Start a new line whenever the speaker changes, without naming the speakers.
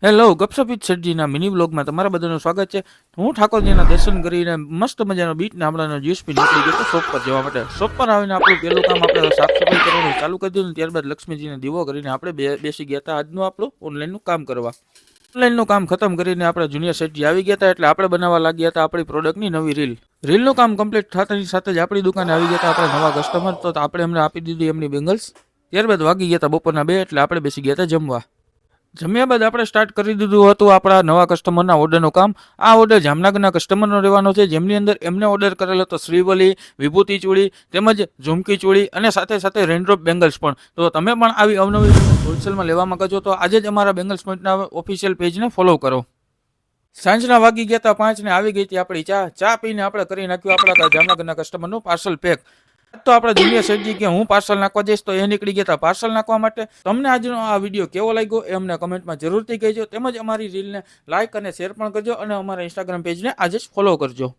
Hello, ગપસપિત શેઠજીના mini વ્લોગમાં તમારા બધાનું સ્વાગત છે. હું ઠાકોરજીના દર્શન કરીને મસ્ત મજાનો બીટ નામડાનો જ્યુસ પી નીકળી ગયો શોપ પર જવા માટે. શોપ પર આવીને આપણું પહેલું કામ આપણે સાફ સફાઈ કરવાનું ચાલુ કરી દીધું. ત્યારબાદ લક્ષ્મીજીને દીવો કરીને આપણે બેસી ગયા હતા આજનું આપણું ઓનલાઈનનું કામ કરવા. ઓનલાઈનનું કામ ખતમ કરીને આપણે જુનિયર શેઠજી આવી ગયા હતા એટલે આપણે બનાવવા લાગ્યા હતા આપણી પ્રોડક્ટની નવી રીલ. રીલનું કામ કમ્પ્લીટ થતાની સાથે જ આપણી દુકાને આવી ગયા હતા આપણા નવા કસ્ટમર. તો આપણે એમને આપી દીધી એમની બેંગલ્સ. ત્યારબાદ વાગી ગયા હતા બપોરના 2 એટલે આપણે બેસી ગયા હતા જમવા. જમ્યા બાદ આપણે સ્ટાર્ટ કરી દીધું હતું આપણા નવા કસ્ટમરના ઓર્ડરનું કામ. આ ઓર્ડર જામનગરના કસ્ટમરનો રહેવાનો છે, જેમની અંદર એમને ઓર્ડર કરેલો હતો શ્રીવલી, વિભૂતિ ચૂડી તેમજ ઝુમકી ચૂડી અને સાથે સાથે રેનડ્રોપ બેંગલ્સ પણ. તો તમે પણ આવી અવનવી હોલસેલમાં લેવા માંગો છો તો આજે જ અમારા બેંગલ્સ પોઈન્ટના ઓફિશિયલ પેજને ફોલો કરો. સાંજના વાગી ગયા હતા 5 ને આવી ગઈ હતી આપણી ચા પીને આપણે કરી નાખ્યું આપણા જામનગરના કસ્ટમરનું પાર્સલ પેક. તો આપણે જુનિયર શેઠજી કે હું પાર્સલ નાખવા જઈશ તો એ નીકળી ગયા હતા પાર્સલ નાખવા માટે. તમને આજનો આ વિડીયો કેવો લાગ્યો એ અમને કમેન્ટમાં જરૂરથી કહેજો, તેમજ અમારી રીલને લાઇક અને શેર પણ કરજો અને અમારા ઇન્સ્ટાગ્રામ પેજને આજે જ ફોલો કરજો.